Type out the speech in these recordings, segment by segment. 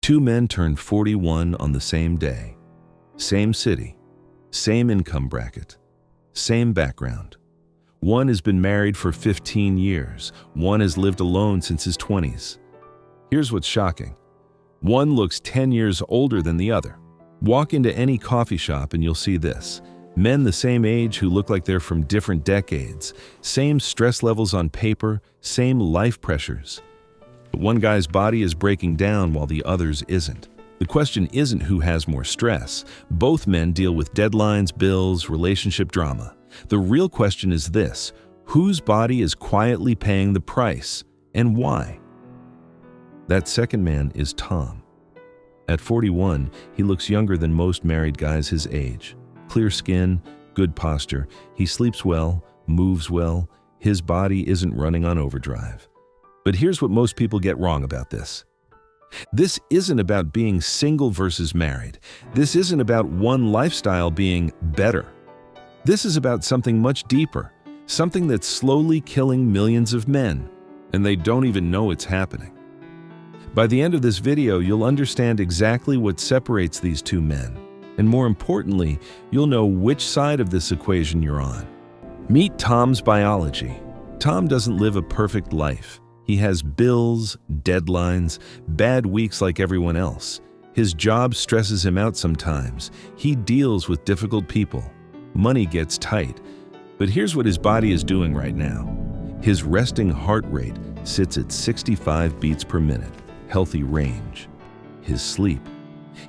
Two men turned 41 on the same day. Same city, same income bracket, same background. One has been married for 15 years. One has lived alone since his 20s. Here's what's shocking. One looks 10 years older than the other. Walk into any coffee shop and you'll see this. Men the same age who look like they're from different decades. Same stress levels on paper, same life pressures. But one guy's body is breaking down while the other's isn't. The question isn't who has more stress. Both men deal with deadlines, bills, relationship drama. The real question is this: whose body is quietly paying the price, and why? That second man is Tom. At 41, he looks younger than most married guys his age. Clear skin, good posture, he sleeps well, moves well, his body isn't running on overdrive. But here's what most people get wrong about this. This isn't about being single versus married. This isn't about one lifestyle being better. This is about something much deeper, something that's slowly killing millions of men, and they don't even know it's happening. By the end of this video, you'll understand exactly what separates these two men, and more importantly, you'll know which side of this equation you're on. Meet Tom's biology. Tom doesn't live a perfect life. He has bills, deadlines, bad weeks like everyone else. His job stresses him out sometimes. He deals with difficult people. Money gets tight. But here's what his body is doing right now. His resting heart rate sits at 65 beats per minute, healthy range. His sleep.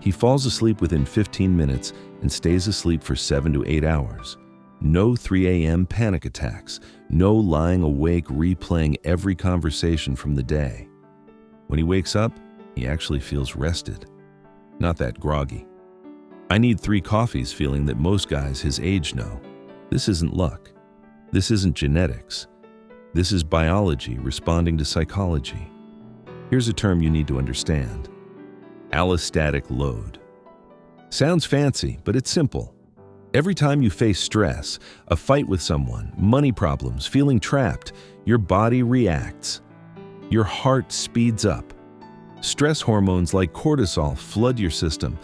He falls asleep within 15 minutes and stays asleep for 7 to 8 hours. No 3 a.m. panic attacks. No lying awake replaying every conversation from the day. When he wakes up, he actually feels rested, not that groggy. I need 3 coffees feeling that most guys his age know. This isn't luck. This isn't genetics. This is biology responding to psychology. Here's a term you need to understand. Allostatic load. Sounds fancy, but it's simple. Every time you face stress, a fight with someone, money problems, feeling trapped, your body reacts. Your heart speeds up. Stress hormones like cortisol flood your system.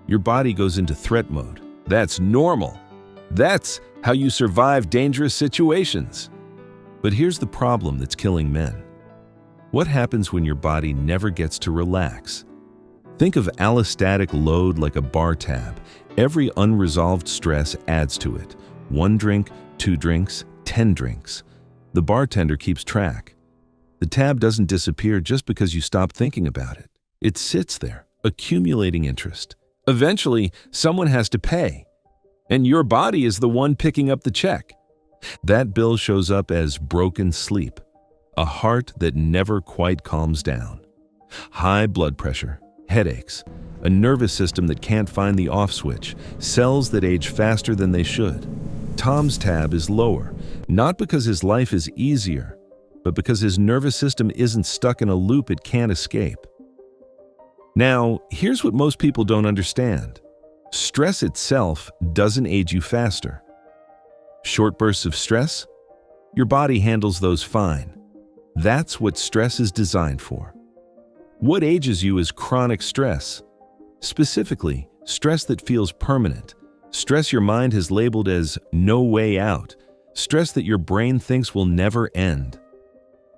Your body goes into threat mode. That's normal. That's how you survive dangerous situations. But here's the problem that's killing men. What happens when your body never gets to relax? Think of allostatic load like a bar tab. Every unresolved stress adds to it. 1 drink, 2 drinks, 10 drinks. The bartender keeps track. The tab doesn't disappear just because you stop thinking about it. It sits there, accumulating interest. Eventually, someone has to pay, and your body is the one picking up the check. That bill shows up as broken sleep, a heart that never quite calms down, high blood pressure, headaches, a nervous system that can't find the off switch, cells that age faster than they should. Tom's tab is lower, not because his life is easier, but because his nervous system isn't stuck in a loop it can't escape. Now, here's what most people don't understand. Stress itself doesn't age you faster. Short bursts of stress? Your body handles those fine. That's what stress is designed for. What ages you is chronic stress. Specifically, stress that feels permanent. Stress your mind has labeled as no way out. Stress that your brain thinks will never end.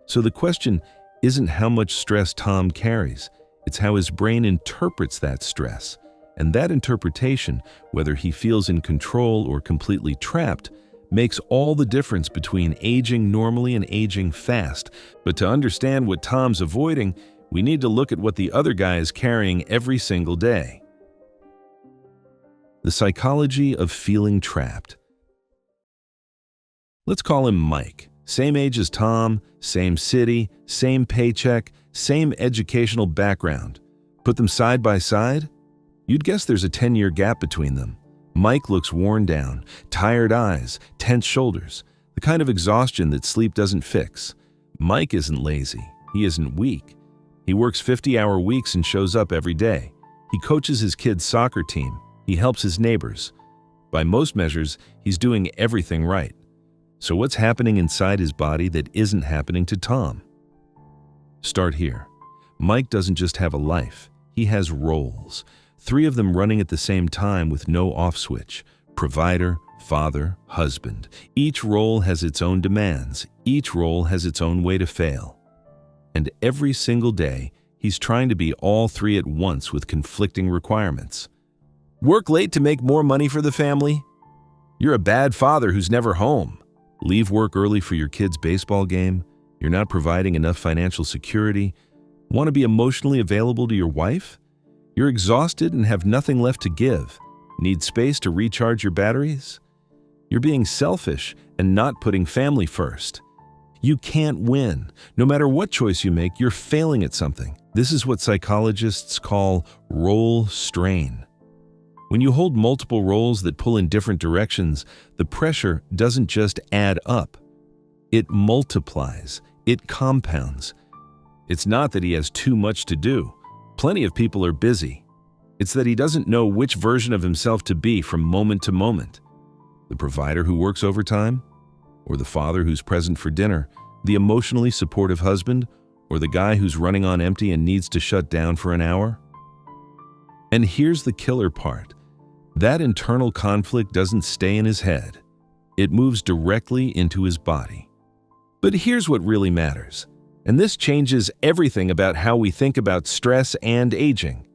So the question isn't how much stress Tom carries. It's how his brain interprets that stress. And that interpretation, whether he feels in control or completely trapped, makes all the difference between aging normally and aging fast. But to understand what Tom's avoiding, we need to look at what the other guy is carrying every single day. The psychology of feeling trapped. Let's call him Mike. Same age as Tom, same city, same paycheck, same educational background. Put them side by side? You'd guess there's a 10-year gap between them. Mike looks worn down, tired eyes, tense shoulders, the kind of exhaustion that sleep doesn't fix. Mike isn't lazy. He isn't weak. He works 50-hour weeks and shows up every day. He coaches his kids' soccer team. He helps his neighbors. By most measures, he's doing everything right. So what's happening inside his body that isn't happening to Tom? Start here. Mike doesn't just have a life. he has roles, 3 of them running at the same time with no off switch: provider, father, husband. Each role has its own demands. Each role has its own way to fail. And every single day, he's trying to be all 3 at once with conflicting requirements. Work late to make more money for the family? You're a bad father who's never home. Leave work early for your kid's baseball game? You're not providing enough financial security. Want to be emotionally available to your wife? You're exhausted and have nothing left to give. Need space to recharge your batteries? You're being selfish and not putting family first. You can't win. No matter what choice you make, you're failing at something. This is what psychologists call role strain. When you hold multiple roles that pull in different directions, the pressure doesn't just add up. It multiplies. It compounds. It's not that he has too much to do. Plenty of people are busy. It's that he doesn't know which version of himself to be from moment to moment. The provider who works overtime? Or the father who's present for dinner? The emotionally supportive husband? Or the guy who's running on empty and needs to shut down for an hour? And here's the killer part. That internal conflict doesn't stay in his head. It moves directly into his body. But here's what really matters. And this changes everything about how we think about stress and aging.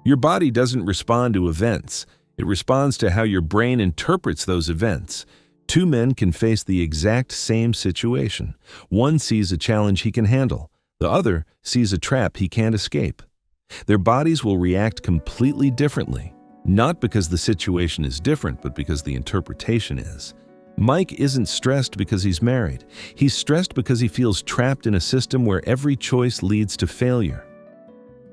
Your body doesn't respond to events. It responds to how your brain interprets those events. 2 men can face the exact same situation. One sees a challenge he can handle. The other sees a trap he can't escape. Their bodies will react completely differently, not because the situation is different, but because the interpretation is. Mike isn't stressed because he's married. He's stressed because he feels trapped in a system where every choice leads to failure.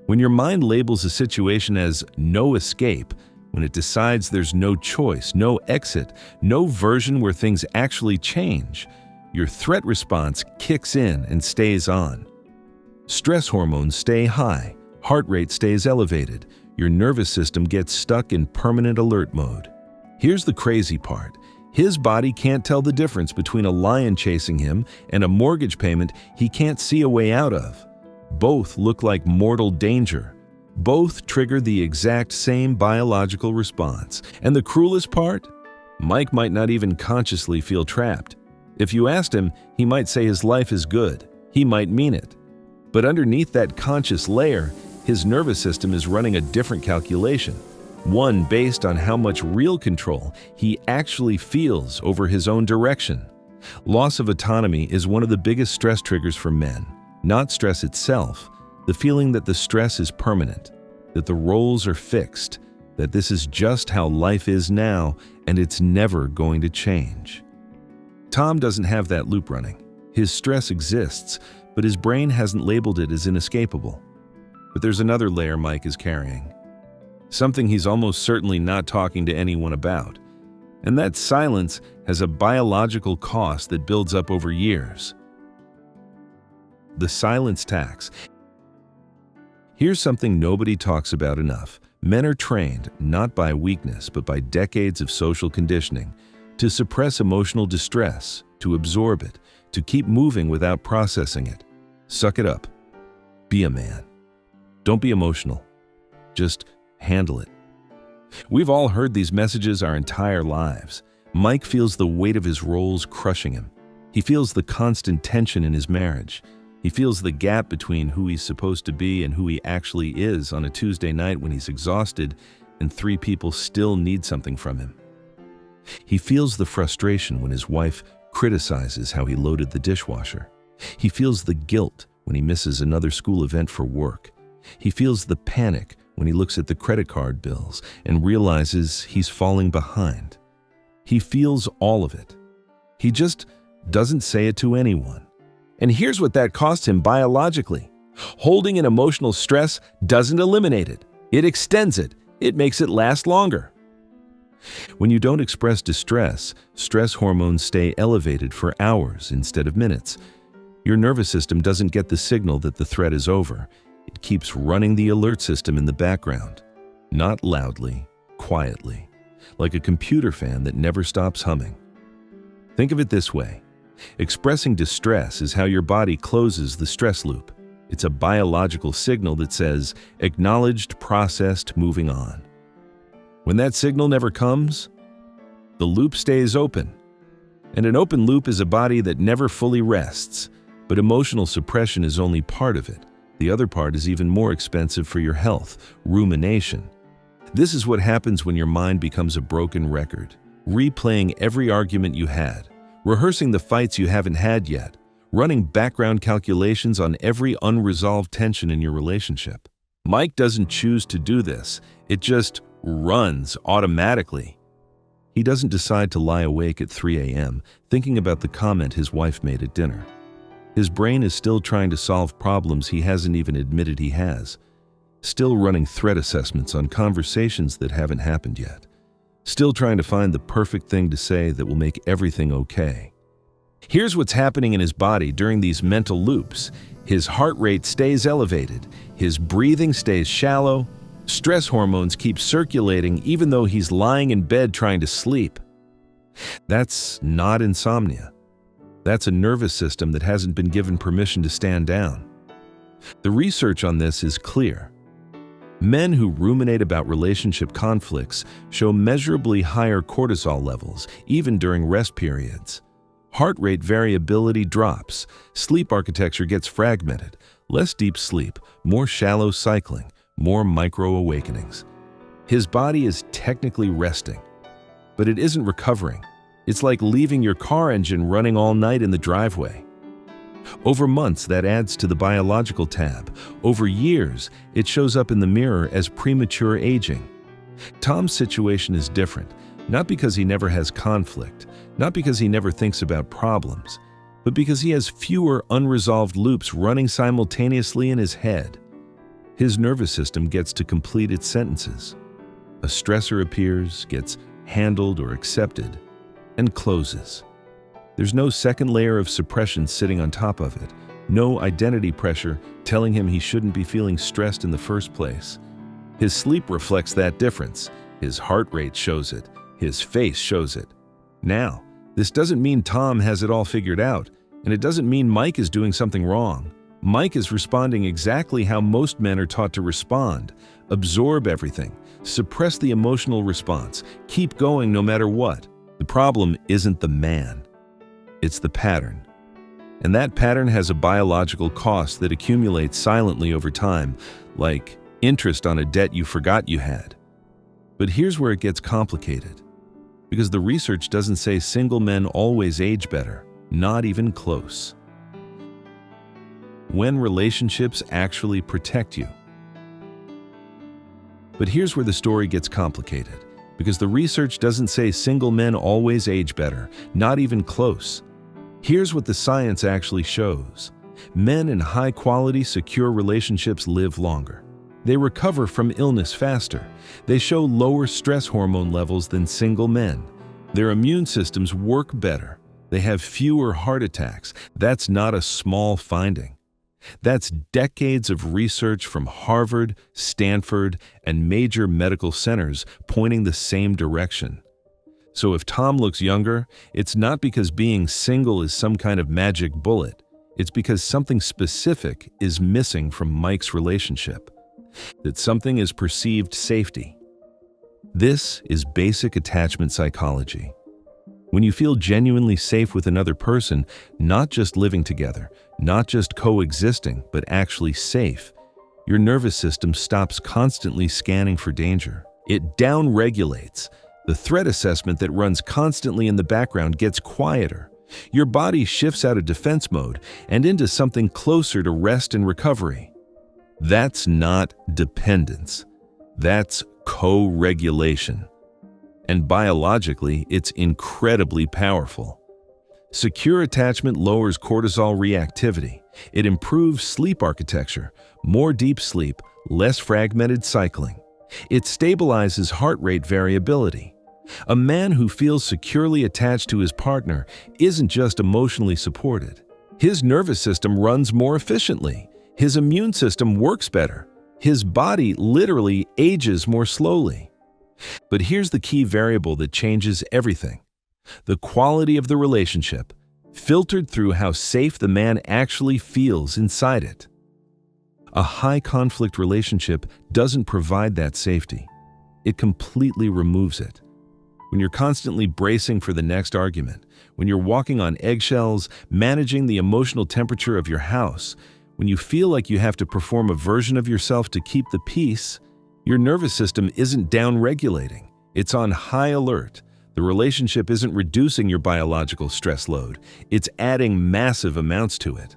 When your mind labels a situation as no escape, when it decides there's no choice, no exit, no version where things actually change, your threat response kicks in and stays on. Stress hormones stay high, heart rate stays elevated, your nervous system gets stuck in permanent alert mode. Here's the crazy part. His body can't tell the difference between a lion chasing him and a mortgage payment he can't see a way out of. Both look like mortal danger. Both trigger the exact same biological response. And the cruelest part? Mike might not even consciously feel trapped. If you asked him, he might say his life is good. He might mean it. But underneath that conscious layer, his nervous system is running a different calculation. One based on how much real control he actually feels over his own direction. Loss of autonomy is one of the biggest stress triggers for men. Not stress itself, the feeling that the stress is permanent, that the roles are fixed, that this is just how life is now and it's never going to change. Tom doesn't have that loop running. His stress exists, but his brain hasn't labeled it as inescapable. But there's another layer Mike is carrying. Something he's almost certainly not talking to anyone about. And that silence has a biological cost that builds up over years. The silence tax. Here's something nobody talks about enough. Men are trained, not by weakness, but by decades of social conditioning, to suppress emotional distress, to absorb it, to keep moving without processing it. Suck it up. Be a man. Don't be emotional. Just handle it. We've all heard these messages our entire lives. Mike feels the weight of his roles crushing him. He feels the constant tension in his marriage. He feels the gap between who he's supposed to be and who he actually is on a Tuesday night when he's exhausted and 3 people still need something from him. He feels the frustration when his wife criticizes how he loaded the dishwasher. He feels the guilt when he misses another school event for work. He feels the panic when he looks at the credit card bills and realizes he's falling behind. He feels all of it. He just doesn't say it to anyone. And here's what that costs him biologically. Holding an emotional stress doesn't eliminate it. It extends it. It makes it last longer. When you don't express distress, stress hormones stay elevated for hours instead of minutes. Your nervous system doesn't get the signal that the threat is over. It keeps running the alert system in the background, not loudly, quietly, like a computer fan that never stops humming. Think of it this way. Expressing distress is how your body closes the stress loop. It's a biological signal that says, acknowledged, processed, moving on. When that signal never comes, the loop stays open. And an open loop is a body that never fully rests, but emotional suppression is only part of it. The other part is even more expensive for your health: rumination. This is what happens when your mind becomes a broken record, replaying every argument you had, rehearsing the fights you haven't had yet, running background calculations on every unresolved tension in your relationship. Mike doesn't choose to do this. It just runs automatically. He doesn't decide to lie awake at 3 a.m. thinking about the comment his wife made at dinner. His brain is still trying to solve problems he hasn't even admitted he has, still running threat assessments on conversations that haven't happened yet, still trying to find the perfect thing to say that will make everything okay. Here's what's happening in his body during these mental loops. His heart rate stays elevated, his breathing stays shallow, stress hormones keep circulating even though he's lying in bed trying to sleep. That's not insomnia. That's a nervous system that hasn't been given permission to stand down. The research on this is clear. Men who ruminate about relationship conflicts show measurably higher cortisol levels, even during rest periods. Heart rate variability drops, sleep architecture gets fragmented, less deep sleep, more shallow cycling, more micro-awakenings. His body is technically resting, but it isn't recovering. It's like leaving your car engine running all night in the driveway. Over months, that adds to the biological tab. Over years, it shows up in the mirror as premature aging. Tom's situation is different, not because he never has conflict, not because he never thinks about problems, but because he has fewer unresolved loops running simultaneously in his head. His nervous system gets to complete its sentences. A stressor appears, gets handled or accepted, and closes. There's no second layer of suppression sitting on top of it, no identity pressure telling him he shouldn't be feeling stressed in the first place. His sleep reflects that difference. His heart rate shows it. His face shows it. Now, this doesn't mean Tom has it all figured out, and it doesn't mean Mike is doing something wrong. Mike is responding exactly how most men are taught to respond: absorb everything, suppress the emotional response, keep going no matter what. The problem isn't the man, it's the pattern. And that pattern has a biological cost that accumulates silently over time, like interest on a debt you forgot you had. But here's where it gets complicated, because the research doesn't say single men always age better, not even close. When relationships actually protect you. But here's where the story gets complicated, because the research doesn't say single men always age better, not even close. Here's what the science actually shows. Men in high-quality, secure relationships live longer. They recover from illness faster. They show lower stress hormone levels than single men. Their immune systems work better. They have fewer heart attacks. That's not a small finding. That's decades of research from Harvard, Stanford, and major medical centers pointing the same direction. So if Tom looks younger, it's not because being single is some kind of magic bullet. It's because something specific is missing from Mike's relationship. That something is perceived safety. This is basic attachment psychology. When you feel genuinely safe with another person, not just living together, not just coexisting, but actually safe, your nervous system stops constantly scanning for danger. It downregulates. The threat assessment that runs constantly in the background gets quieter. Your body shifts out of defense mode and into something closer to rest and recovery. That's not dependence. That's co-regulation. And biologically, it's incredibly powerful. Secure attachment lowers cortisol reactivity. It improves sleep architecture, more deep sleep, less fragmented cycling. It stabilizes heart rate variability. A man who feels securely attached to his partner isn't just emotionally supported. His nervous system runs more efficiently. His immune system works better. His body literally ages more slowly. But here's the key variable that changes everything: the quality of the relationship, filtered through how safe the man actually feels inside it. A high-conflict relationship doesn't provide that safety. It completely removes it. When you're constantly bracing for the next argument, when you're walking on eggshells, managing the emotional temperature of your house, when you feel like you have to perform a version of yourself to keep the peace, your nervous system isn't down-regulating. It's on high alert. The relationship isn't reducing your biological stress load. It's adding massive amounts to it.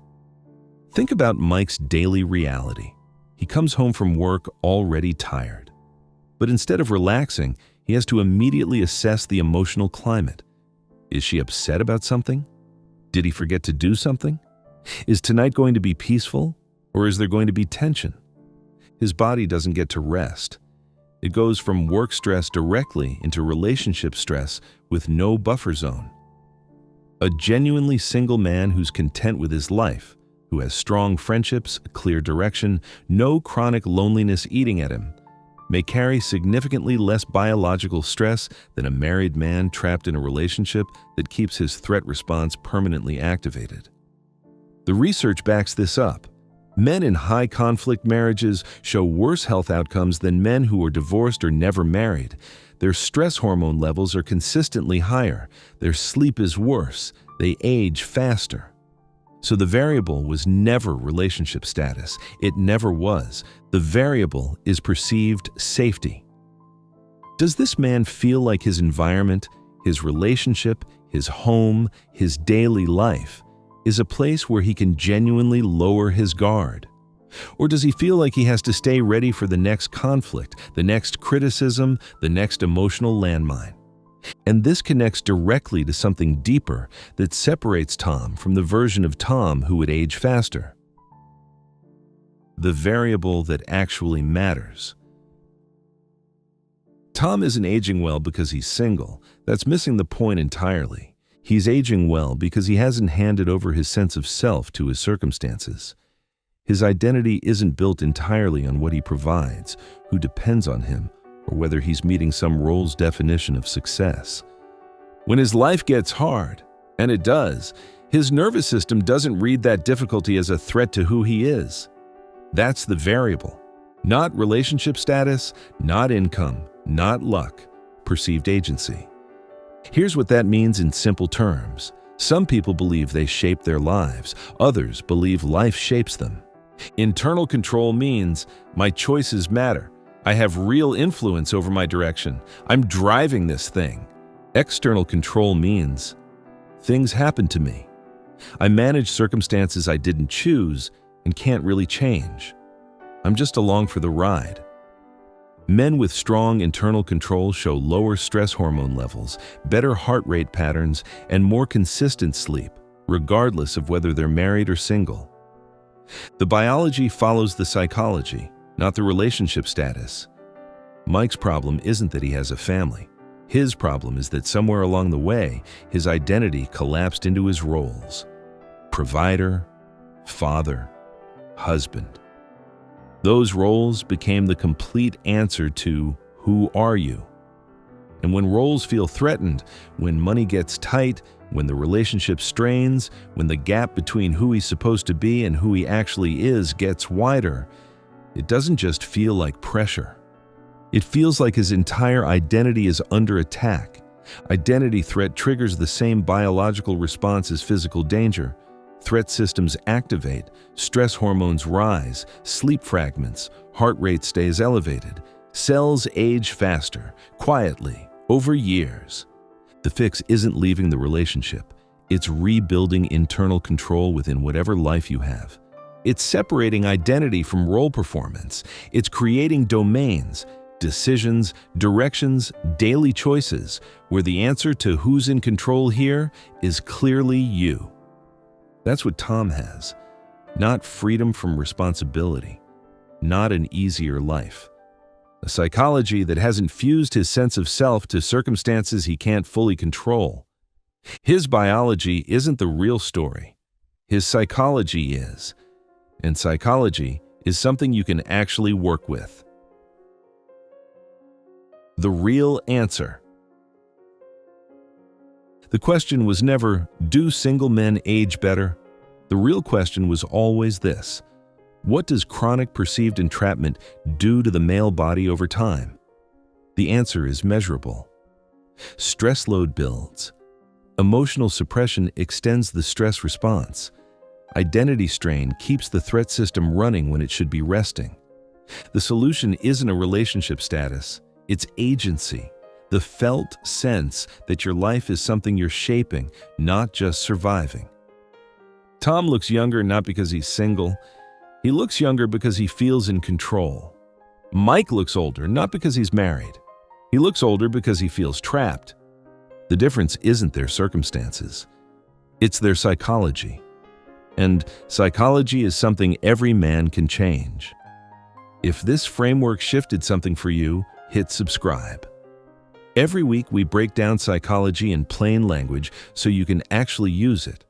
Think about Mike's daily reality. He comes home from work already tired. But instead of relaxing, he has to immediately assess the emotional climate. Is she upset about something? Did he forget to do something? Is tonight going to be peaceful, or is there going to be tension? His body doesn't get to rest. It goes from work stress directly into relationship stress with no buffer zone. A genuinely single man who's content with his life, who has strong friendships, a clear direction, no chronic loneliness eating at him, may carry significantly less biological stress than a married man trapped in a relationship that keeps his threat response permanently activated. The research backs this up. Men in high-conflict marriages show worse health outcomes than men who are divorced or never married. Their stress hormone levels are consistently higher. Their sleep is worse. They age faster. So the variable was never relationship status. It never was. The variable is perceived safety. Does this man feel like his environment, his relationship, his home, his daily life is a place where he can genuinely lower his guard? Or does he feel like he has to stay ready for the next conflict, the next criticism, the next emotional landmine? And this connects directly to something deeper that separates Tom from the version of Tom who would age faster. The variable that actually matters. Tom isn't aging well because he's single. That's missing the point entirely. He's aging well because he hasn't handed over his sense of self to his circumstances. His identity isn't built entirely on what he provides, who depends on him, or whether he's meeting some role's definition of success. When his life gets hard, and it does, his nervous system doesn't read that difficulty as a threat to who he is. That's the variable. Not relationship status, not income, not luck, perceived agency. Here's what that means in simple terms. Some people believe they shape their lives. Others believe life shapes them. Internal control means my choices matter. I have real influence over my direction. I'm driving this thing. External control means things happen to me. I manage circumstances I didn't choose and can't really change. I'm just along for the ride. Men with strong internal control show lower stress hormone levels, better heart rate patterns, and more consistent sleep, regardless of whether they're married or single. The biology follows the psychology, not the relationship status. Mike's problem isn't that he has a family. His problem is that somewhere along the way, his identity collapsed into his roles: provider, father, husband. Those roles became the complete answer to who are you? And when roles feel threatened, when money gets tight, when the relationship strains, when the gap between who he's supposed to be and who he actually is gets wider, it doesn't just feel like pressure. It feels like his entire identity is under attack. Identity threat triggers the same biological response as physical danger. Threat systems activate, stress hormones rise, sleep fragments, heart rate stays elevated. Cells age faster, quietly, over years. The fix isn't leaving the relationship. It's rebuilding internal control within whatever life you have. It's separating identity from role performance. It's creating domains, decisions, directions, daily choices, where the answer to who's in control here is clearly you. That's what Tom has. Not freedom from responsibility. Not an easier life. A psychology that hasn't fused his sense of self to circumstances he can't fully control. His biology isn't the real story. His psychology is. And psychology is something you can actually work with. The real answer. The question was never, do single men age better? The real question was always this: What does chronic perceived entrapment do to the male body over time? The answer is measurable. Stress load builds. Emotional suppression extends the stress response. Identity strain keeps the threat system running when it should be resting. The solution isn't a relationship status, it's agency, the felt sense that your life is something you're shaping, not just surviving. Tom looks younger not because he's single, he looks younger because he feels in control. Mike looks older not because he's married, he looks older because he feels trapped. The difference isn't their circumstances, it's their psychology. And psychology is something every man can change. If this framework shifted something for you, hit subscribe. Every week we break down psychology in plain language so you can actually use it.